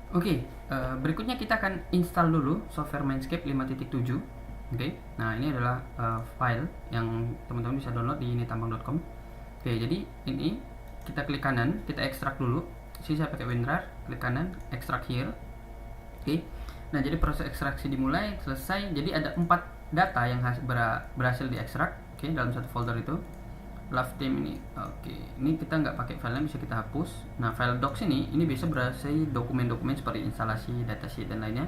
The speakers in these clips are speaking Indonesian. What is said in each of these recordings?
Oke, berikutnya kita akan install dulu software Mindscape 5.7. Oke, nah ini adalah file yang teman-teman bisa download di nitambang.com. Oke, jadi ini kita klik kanan, kita ekstrak dulu. Sini saya pakai WinRAR, klik kanan, ekstrak here. Oke, nah jadi proses ekstraksi dimulai, selesai. Jadi ada 4 data yang berhasil diekstrak. Oke, dalam satu folder itu. Love theme ini, oke, ini kita nggak pakai filenya, bisa kita hapus. Nah, file docs ini bisa berisi dokumen-dokumen seperti instalasi, datasheet dan lainnya.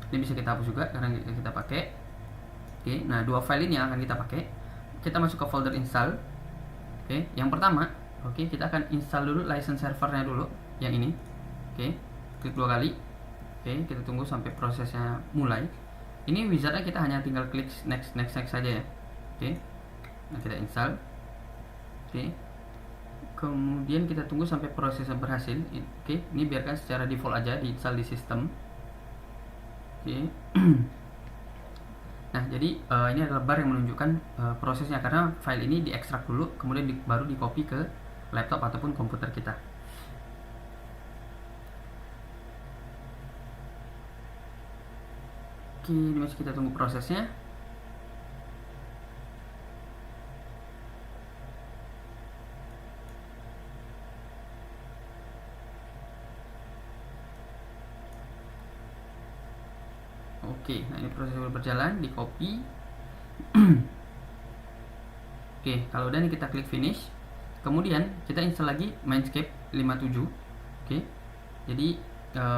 Ini bisa kita hapus juga karena kita pakai. Oke, nah 2 file ini yang akan kita pakai. Kita masuk ke folder install. Oke, yang pertama, oke, kita akan install dulu license servernya dulu, yang ini. Oke, klik 2 kali. Oke, kita tunggu sampai prosesnya mulai. Ini wizardnya kita hanya tinggal klik next next next saja ya. Oke, nah kita install. Oke, kemudian kita tunggu sampai prosesnya berhasil. Oke, ini biarkan secara default aja diinstal di sistem. Oke. Nah, jadi ini adalah bar yang menunjukkan prosesnya, karena file ini diekstrak dulu, kemudian baru di copy ke laptop ataupun komputer kita. Oke, ini masih kita tunggu prosesnya. Oke, nah ini proses berjalan, di copy. Oke, kalau udah nih kita klik finish. Kemudian kita install lagi Mindscape 57. Oke, jadi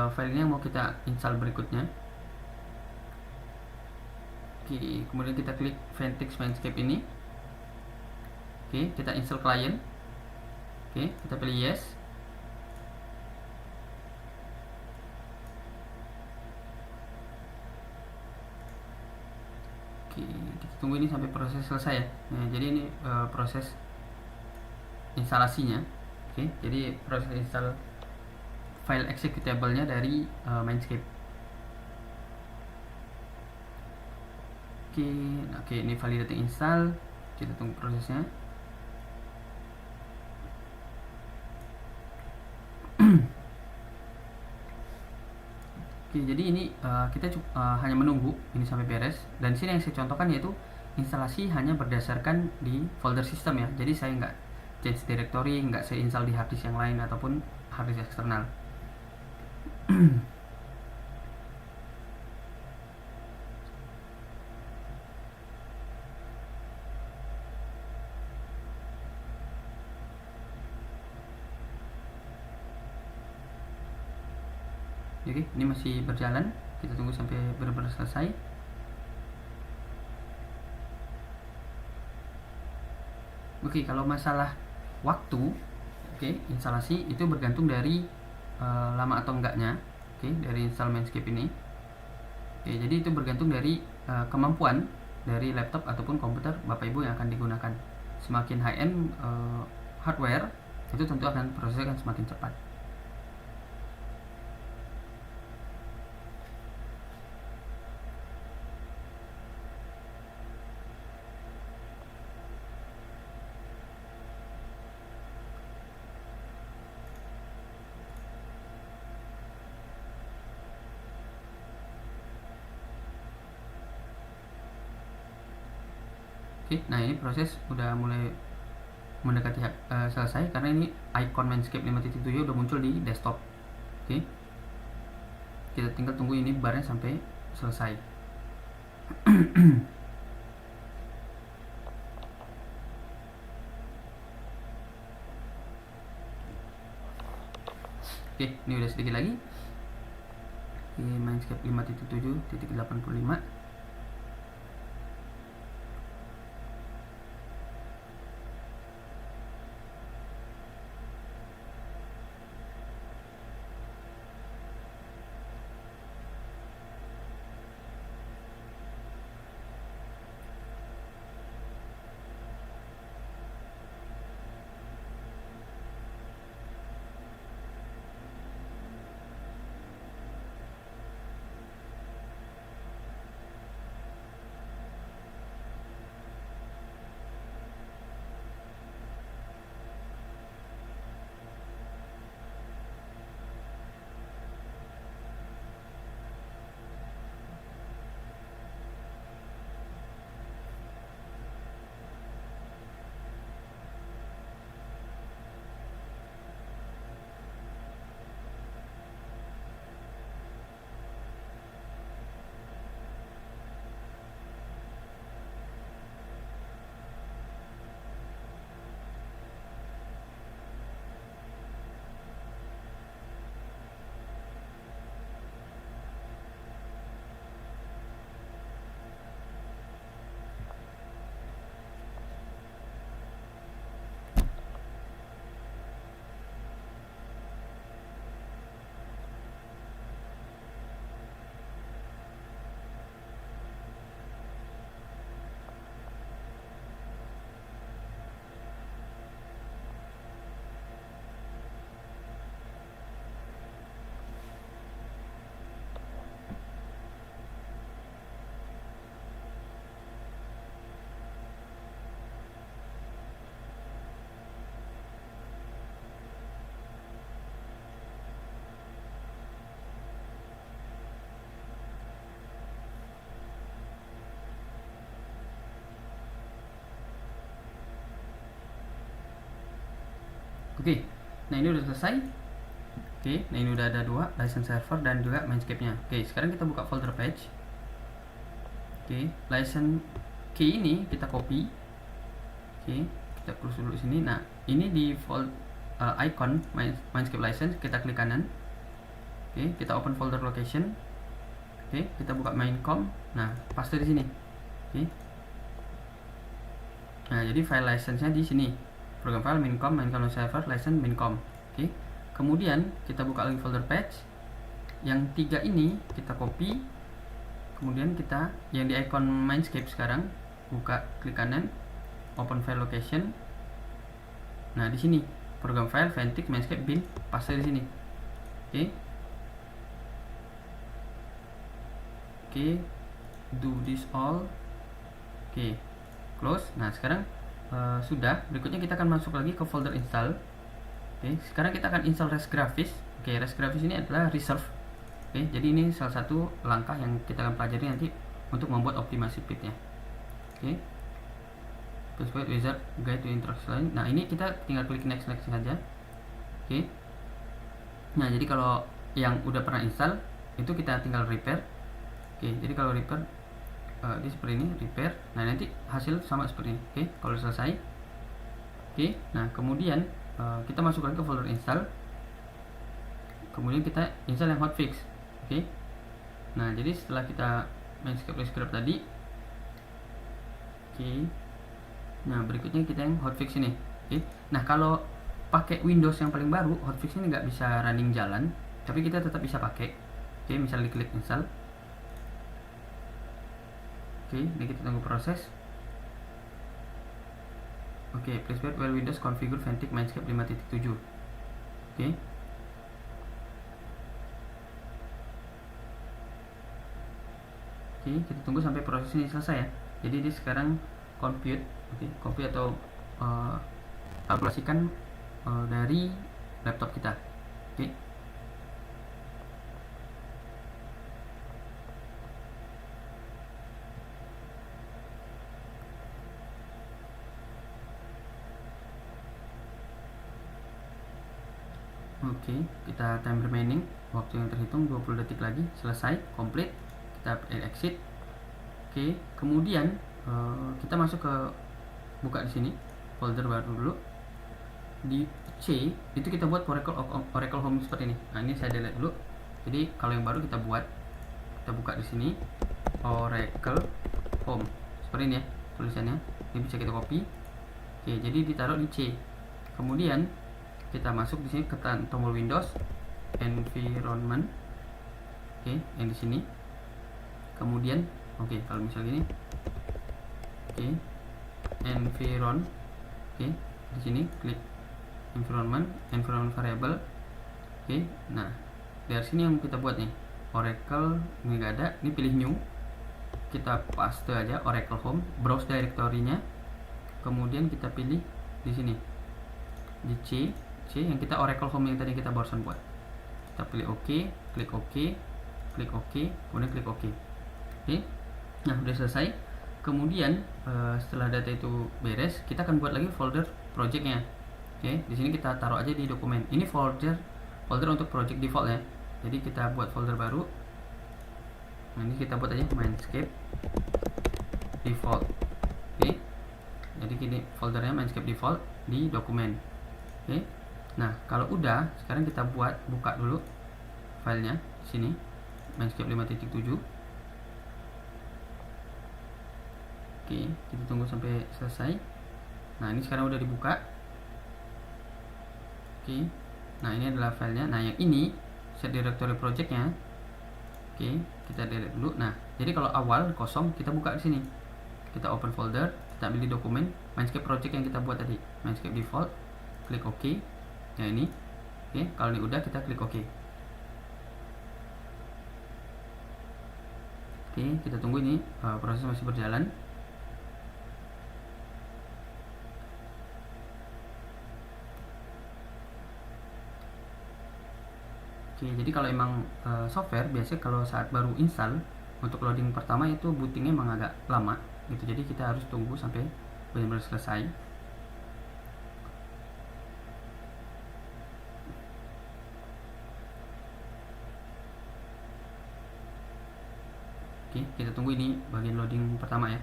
file ini yang mau kita install berikutnya. Oke, kemudian kita klik Ventix Mindscape ini. Oke, kita install client. Oke, kita pilih yes. Oke, kita tunggu ini sampai proses selesai ya. Nah, jadi ini proses instalasinya. Oke, jadi proses install file executable-nya dari Mindscape. Oke, ini validating install. Kita tunggu prosesnya. Oke, jadi ini kita hanya menunggu ini sampai beres. Dan sini yang saya contohkan yaitu instalasi hanya berdasarkan di folder sistem ya. Jadi saya nggak change directory, nggak saya install di harddisk yang lain ataupun harddisk eksternal. Oke, ini masih berjalan. Kita tunggu sampai benar-benar selesai. Oke, kalau masalah waktu, oke, instalasi itu bergantung dari lama atau enggaknya. Oke, dari install Mindscape ini. Oke, jadi itu bergantung dari kemampuan dari laptop ataupun komputer Bapak Ibu yang akan digunakan. Semakin high end hardware, itu tentu akan prosesnya akan semakin cepat. Oke, nah ini proses udah mulai mendekati selesai, karena ini icon Mindscape 5.7 udah muncul di desktop. Oke, kita tinggal tunggu ini barnya sampai selesai. Oke, ini udah sedikit lagi. Oke, Mindscape 5.7.85. Oke, nah ini udah selesai. Oke, nah ini udah ada 2, license server dan juga Mindscape-nya. Oke, sekarang kita buka folder patch. Oke, license key ini kita copy. Oke, kita close dulu sini. Nah, ini di icon Mindscape license, kita klik kanan. Oke, kita open folder location. Oke, kita buka maincom. Nah, paste di sini. Oke. Nah, jadi file license-nya di sini. Program file maincom server license maincom. Oke. Kemudian kita buka lagi folder patch. Yang 3 ini kita copy. Kemudian kita yang di icon Mindscape sekarang buka, klik kanan, open file location. Nah, di sini program file Ventic Mindscape bin, paste di sini. Oke. Oke, do this all. Oke, close. Nah, sekarang sudah. Berikutnya kita akan masuk lagi ke folder install. Oke, sekarang kita akan install ResGraphics. Oke, ResGraphics ini adalah reserve. Oke, jadi ini salah satu langkah yang kita akan pelajari nanti untuk membuat optimasi pitnya. Oke, Pivot Wizard Guide to Interaction Line. Nah, ini kita tinggal klik next saja. Oke. Nah, jadi kalau yang udah pernah install itu kita tinggal repair. Oke, jadi kalau repair ini seperti ini, repair. Nah, nanti hasil sama seperti ini. Oke, kalau selesai. Oke, nah kemudian kita masuk lagi ke folder install. Kemudian kita install yang hotfix. Oke. Nah, jadi setelah kita Mindscape script tadi. Oke. Nah, berikutnya kita yang hotfix ini. Oke. Nah, kalau pakai Windows yang paling baru, hotfix ini nggak bisa running jalan, tapi kita tetap bisa pakai. Oke, misalnya klik install. Oke, ini kita tunggu proses. Oke, please wait while Windows configure Ventic Mindscape 5.7. Oke. Oke, kita tunggu sampai proses ini selesai ya. Jadi dia sekarang compute, compute atau kalkulasikan dari laptop kita. Oke. Oke, kita time remaining, waktu yang terhitung 20 detik lagi, selesai, complete. Kita exit. Oke, kemudian kita masuk ke buka di sini folder baru dulu. Di C itu kita buat Oracle Home seperti ini. Nah, ini saya delete dulu. Jadi kalau yang baru kita buat, kita buka di sini Oracle Home seperti ini ya tulisannya. Ini bisa kita copy. Oke, jadi ditaruh di C. Kemudian kita masuk di sini ke tombol Windows Environment. Oke, yang di sini. Kemudian kalau misalnya gini. Oke, Environ. Oke, di sini klik environment variable. Oke, nah dari sini yang kita buat nih Oracle, ini nggak ada, ini pilih new, kita paste aja Oracle Home, browse directory-nya, kemudian kita pilih di sini di C yang kita Oracle Home yang tadi kita barusan buat, kita pilih OK, klik OK, klik OK, kemudian klik OK. Oke, nah udah selesai. Kemudian setelah data itu beres, kita akan buat lagi folder projectnya. Oke, di sini kita taruh aja di dokumen. Ini folder untuk project default ya. Jadi kita buat folder baru. Nah, ini kita buat aja Mindscape default. Oke. Jadi gini foldernya Mindscape default di dokumen. Oke. Nah, kalau udah, sekarang kita buka dulu filenya di sini Mindscape 5.7. Oke, kita tunggu sampai selesai. Nah, ini sekarang udah dibuka. Oke, nah ini adalah filenya. Nah, yang ini set directory projectnya. Oke, kita delete dulu. Nah, jadi kalau awal kosong, kita buka di sini. Kita open folder, kita ambil di dokumen Mindscape project yang kita buat tadi, Mindscape default, klik OK. Nah, ini. Oke, kalau ini udah, kita klik OK. Oke, kita tunggu ini proses masih berjalan. Oke, jadi kalau emang software biasanya kalau saat baru install untuk loading pertama itu bootingnya emang agak lama gitu, jadi kita harus tunggu sampai benar-benar selesai. Oke, kita tunggu ini bagian loading pertama ya.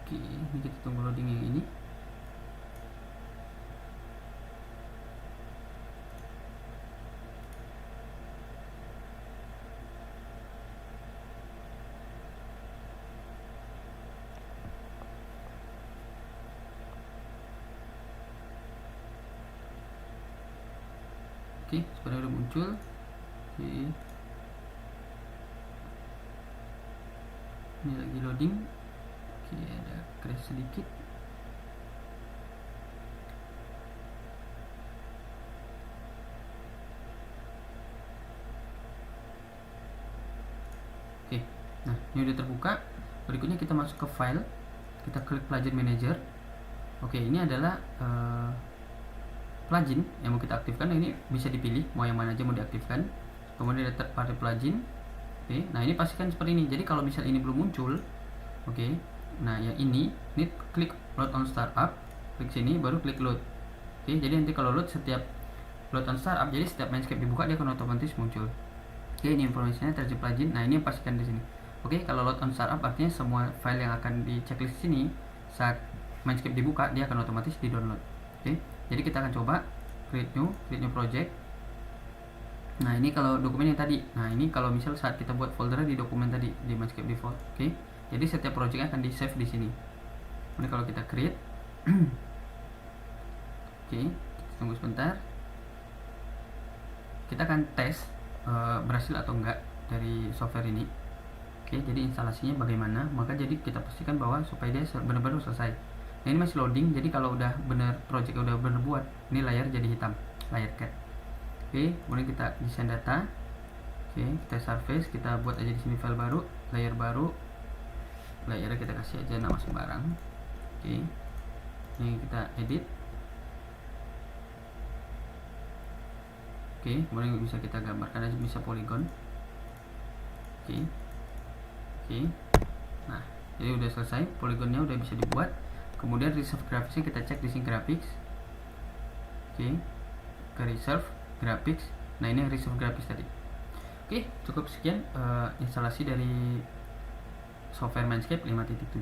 Oke, ini kita tunggu loading yang ini. Oke, sebenarnya udah muncul. Oke, ini lagi loading. Oke, ada crash sedikit. Oke, nah ini udah terbuka. Berikutnya kita masuk ke file, kita klik plugin manager. Oke, ini adalah plugin yang mau kita aktifkan. Ini bisa dipilih mau yang mana aja mau diaktifkan. Kemudian ada third party plugin. Oke, nah ini pastikan seperti ini. Jadi kalau misal ini belum muncul, oke, nah yang ini klik load on startup, klik sini baru klik load. Oke, jadi nanti kalau load setiap load on startup, jadi setiap Mindscape dibuka dia akan otomatis muncul. Oke, ini informasinya terjadi plugin. Nah ini yang pastikan di sini. Oke, kalau load on startup artinya semua file yang akan di checklist sini saat Mindscape dibuka dia akan otomatis di download. Oke, jadi kita akan coba create new project. Nah ini kalau dokumen yang tadi. Nah ini kalau misal saat kita buat folder di dokumen tadi di Mindscape default. Oke, jadi setiap project akan di save di sini. Ini kalau kita create, oke, kita tunggu sebentar. Kita akan tes berhasil atau enggak dari software ini. Oke, jadi instalasinya bagaimana, maka jadi kita pastikan bahwa supaya dia benar-benar selesai. Nah ini masih loading, jadi kalau udah benar project udah benar buat, ini layar jadi hitam, layar cat. Oke, kemudian kita desain data. Oke, kita surface, kita buat aja di sini file baru, layer baru, layarnya kita kasih aja nama sembarang. Oke, ini kita edit. Oke, kemudian bisa kita gambarkan aja, bisa polygon. Oke, nah jadi udah selesai, polygonnya udah bisa dibuat. Kemudian reserve graphicsnya kita cek di sini graphics. Oke, ke reserve graphics. Nah ini reserve graphics tadi. Oke, cukup sekian instalasi dari software Mindscape 5.7.